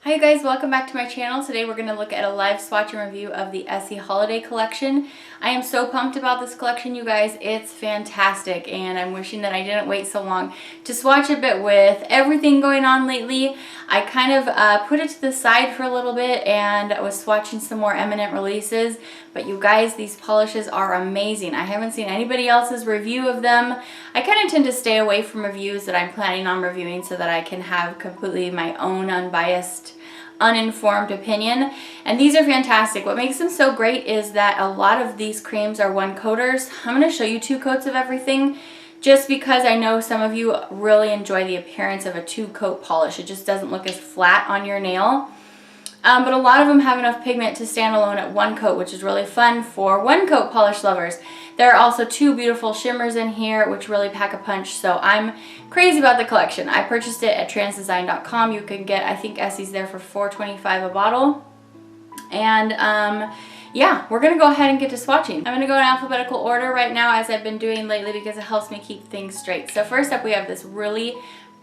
Hi you guys, welcome back to my channel. Today we're going to look at a live swatch and review of the Essie holiday collection. I am so pumped about this collection, you guys. It's fantastic and I'm wishing that I didn't wait so long to swatch a bit with everything going on lately. I kind of put it to the side for a little bit and I was swatching some more eminent releases. But you guys, these polishes are amazing. I haven't seen anybody else's review of them. I kind of tend to stay away from reviews that I'm planning on reviewing so that I can have completely my own unbiased, uninformed opinion. And these are fantastic. What makes them so great is that a lot of these creams are one coaters. I'm going to show you 2 coats of everything just because I know some of you really enjoy the appearance of a 2-coat polish. It just doesn't look as flat on your nail. But a lot of them have enough pigment to stand alone at 1 coat, which is really fun for 1-coat polish lovers. There are also 2 beautiful shimmers in here, which really pack a punch, so I'm crazy about the collection. I purchased it at transdesign.com. You can get, I think Essie's there for $4.25 a bottle. And yeah, we're going to go ahead and get to swatching. I'm going to go in alphabetical order right now, as I've been doing lately, because it helps me keep things straight. So first up, we have this really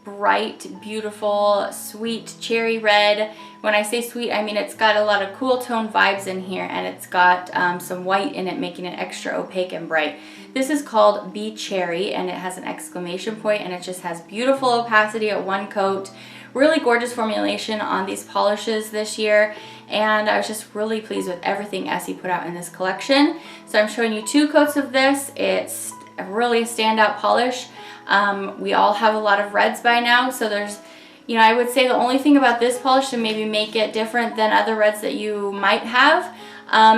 bright, beautiful, sweet cherry red. When I say sweet, I mean it's got a lot of cool tone vibes in here, and it's got some white in it, making it extra opaque and bright. This is called Bee Cherry, and it has an exclamation point, and it just has beautiful opacity at 1 coat. Really gorgeous formulation on these polishes this year, and I was just really pleased with everything Essie put out in this collection. So I'm showing you 2 coats of this. It's really a standout polish. We all have a lot of reds by now, so there's, you know, I would say the only thing about this polish to maybe make it different than other reds that you might have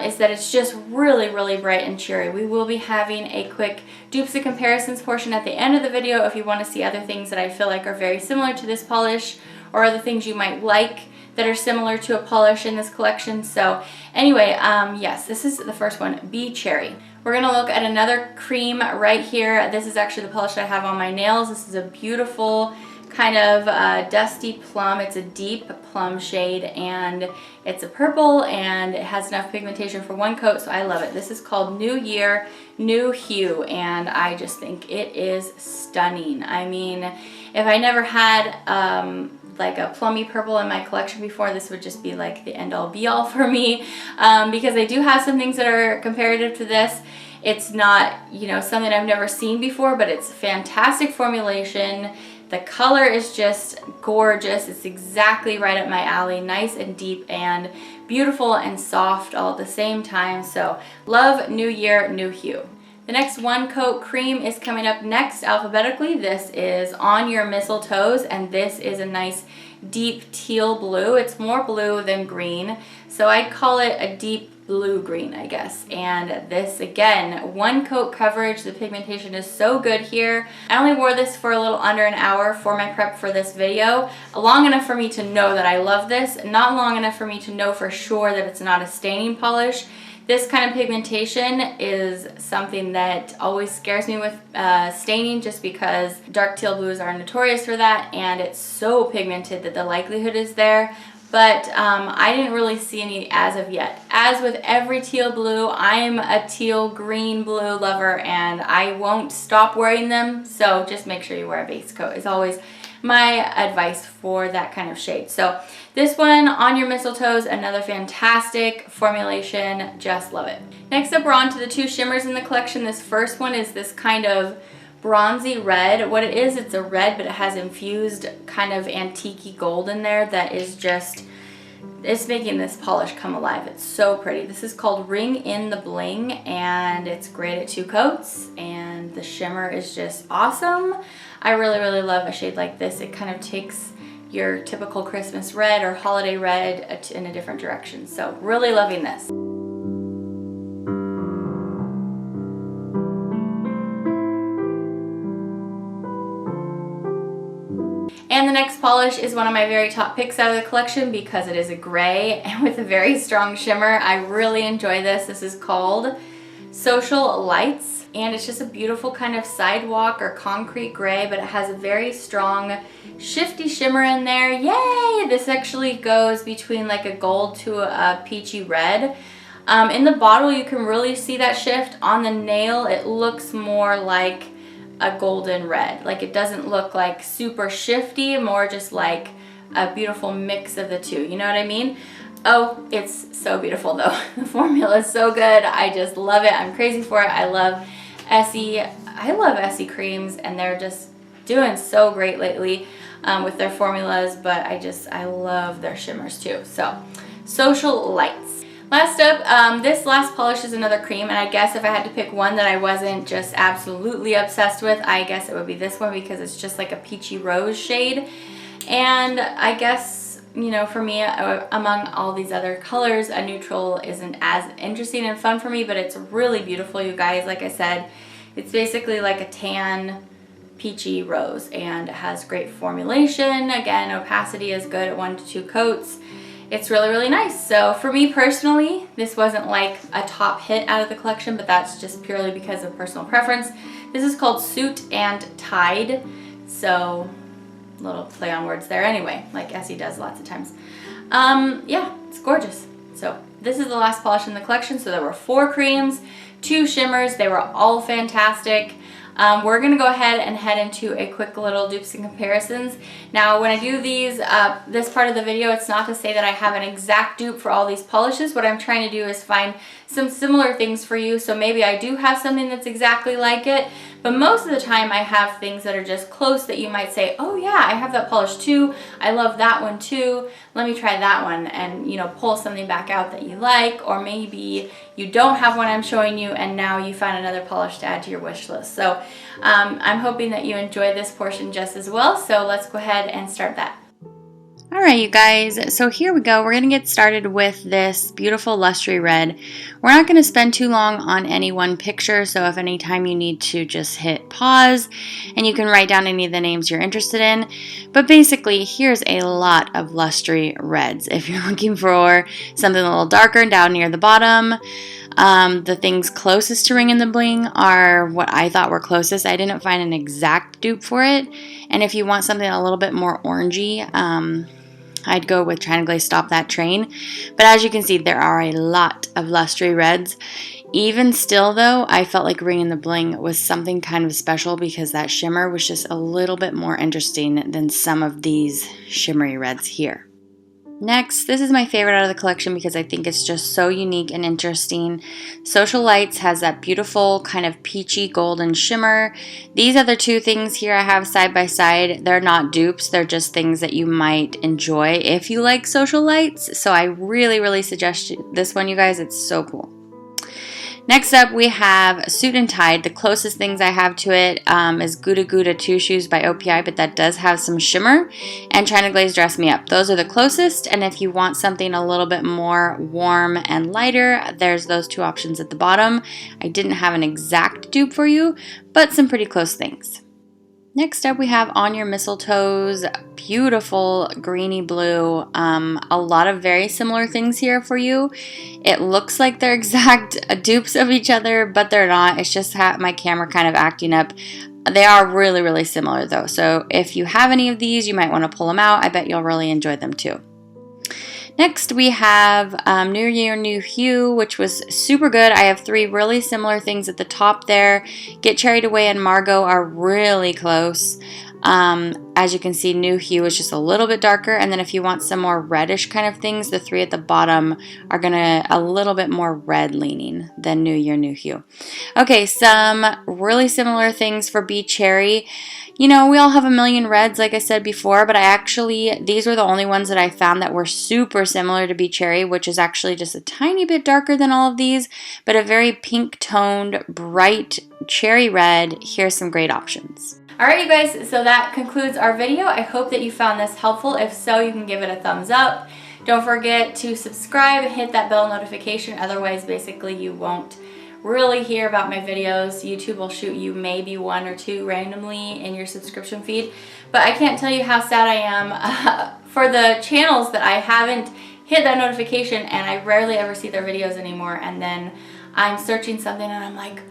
is that it's just really, really bright and cheery. We will be having a quick dupes and comparisons portion at the end of the video if you want to see other things that I feel like are very similar to this polish, or other things you might like that are similar to a polish in this collection. So anyway, yes, this is the first one, Bee Cherry. We're going to look at another cream right here. This is actually the polish that I have on my nails. This is a beautiful kind of dusty plum. It's a deep plum shade, and it's a purple, and it has enough pigmentation for 1 coat, so I love it. This is called New Year, New Hue, and I just think it is stunning. I mean, if I never had like a plummy purple in my collection before, this would just be like the end-all be-all for me, because I do have some things that are comparative to this. It's not, you know, something I've never seen before, but it's fantastic formulation. The color is just gorgeous. It's exactly right up my alley. Nice and deep and beautiful and soft all at the same time. So love New Year, New Hue. The next 1-coat cream is coming up next alphabetically. This is On Your Mistletoes, and this is a nice deep teal blue. It's more blue than green, so I'd call it a deep blue-green, I guess. And this, again, 1-coat coverage. The pigmentation is so good here. I only wore this for a little under an hour for my prep for this video. Long enough for me to know that I love this, not long enough for me to know for sure that it's not a staining polish. This kind of pigmentation is something that always scares me with staining, just because dark teal blues are notorious for that, and it's so pigmented that the likelihood is there. But I didn't really see any as of yet. As with every teal blue, I'm a teal green blue lover, and I won't stop wearing them, so just make sure you wear a base coat is always my advice for that kind of shade. So this one, On Your Mistletoes, another fantastic formulation. Just love it. Next up, we're on to the 2 shimmers in the collection. This first one is this kind of bronzy red. What it is, it's a red, but it has infused kind of antique-y gold in there that is just, it's making this polish come alive. It's so pretty. This is called Ring in the Bling, and it's great at 2 coats, and the shimmer is just awesome. I really, really love a shade like this. It kind of takes your typical Christmas red or holiday red in a different direction. So really loving this. And the next polish is one of my very top picks out of the collection because it is a gray and with a very strong shimmer. I really enjoy this. This is called Social Lights, and it's just a beautiful kind of sidewalk or concrete gray, but it has a very strong shifty shimmer in there. Yay! This actually goes between like a gold to a peachy red. In the bottle you can really see that shift. On the nail it looks more like a golden red. Like, it doesn't look like super shifty, more just like a beautiful mix of the two. You know what I mean? Oh, it's so beautiful though. The formula is so good. I just love it. I'm crazy for it. I love Essie. I love Essie creams, and they're just doing so great lately with their formulas, but I love their shimmers too. So, Social Lights. Last up, this last polish is another cream, and I guess if I had to pick one that I wasn't just absolutely obsessed with, I guess it would be this one because it's just like a peachy rose shade. And I guess, you know, for me, among all these other colors, a neutral isn't as interesting and fun for me, but it's really beautiful, you guys. Like I said, it's basically like a tan peachy rose, and it has great formulation. Again, opacity is good at 1 to 2 coats. It's really, really nice. So for me personally, this wasn't like a top hit out of the collection, but that's just purely because of personal preference. This is called Suit and Tide. So little play on words there anyway, like Essie does lots of times. Yeah, it's gorgeous. So this is the last polish in the collection. So there were 4 creams, 2 shimmers. They were all fantastic. We're going to go ahead and head into a quick little dupes and comparisons. Now, when I do these, this part of the video, it's not to say that I have an exact dupe for all these polishes. What I'm trying to do is find some similar things for you. So maybe I do have something that's exactly like it, but most of the time I have things that are just close that you might say, oh yeah, I have that polish too. I love that one too. Let me try that one, and, you know, pull something back out that you like, or maybe you don't have one I'm showing you and now you found another polish to add to your wish list. So I'm hoping that you enjoy this portion just as well. So let's go ahead and start that. All right, you guys, so here we go. We're going to get started with this beautiful Lustre Red. We're not going to spend too long on any one picture, so if any time you need to, just hit pause and you can write down any of the names you're interested in. But basically, here's a lot of Lustre Reds. If you're looking for something a little darker down near the bottom, the things closest to Ring in the Bling are what I thought were closest. I didn't find an exact dupe for it. And if you want something a little bit more orangey, I'd go with China Glaze Stop That Train. But as you can see, there are a lot of Lustre Reds. Even still though, I felt like Ring in the Bling was something kind of special because that shimmer was just a little bit more interesting than some of these shimmery reds here. Next, this is my favorite out of the collection because I think it's just so unique and interesting. Social Lights has that beautiful kind of peachy golden shimmer. These other 2 things here I have side by side, they're not dupes, they're just things that you might enjoy if you like Social Lights. So I really, really suggest this one, you guys. It's so cool. Next up, we have Suit and Tide. The closest things I have to it is Gouda Gouda 2 Shoes by OPI, but that does have some shimmer, and China Glaze Dress Me Up. Those are the closest, and if you want something a little bit more warm and lighter, there's those 2 options at the bottom. I didn't have an exact dupe for you, but some pretty close things. Next up, we have On Your Mistletoes, beautiful greeny blue. A lot of very similar things here for you. It looks like they're exact dupes of each other, but they're not. It's just my camera kind of acting up. They are really, really similar though. So if you have any of these, you might want to pull them out. I bet you'll really enjoy them too. Next, we have New Year, New Hue, which was super good. I have 3 really similar things at the top there. Get Cherried Away and Margot are really close. As you can see, New Hue is just a little bit darker. And then if you want some more reddish kind of things, the 3 at the bottom are a little bit more red leaning than New Year, New Hue. Okay, some really similar things for Be Cherry. You know, we all have a million reds, like I said before, but these were the only ones that I found that were super similar to Be Cherry, which is actually just a tiny bit darker than all of these, but a very pink-toned, bright cherry red. Here's some great options. Alright, you guys, so that concludes our video. I hope that you found this helpful. If so, you can give it a thumbs up. Don't forget to subscribe and hit that bell notification. Otherwise, basically, you won't really hear about my videos. YouTube will shoot you maybe 1 or 2 randomly in your subscription feed. But I can't tell you how sad I am for the channels that I haven't hit that notification, and I rarely ever see their videos anymore. And then I'm searching something and I'm like,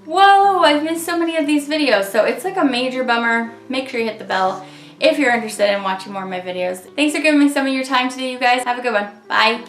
whoa, I've missed so many of these videos. So it's like a major bummer. Make sure you hit the bell if you're interested in watching more of my videos. Thanks for giving me some of your time today, you guys. Have a good one. Bye.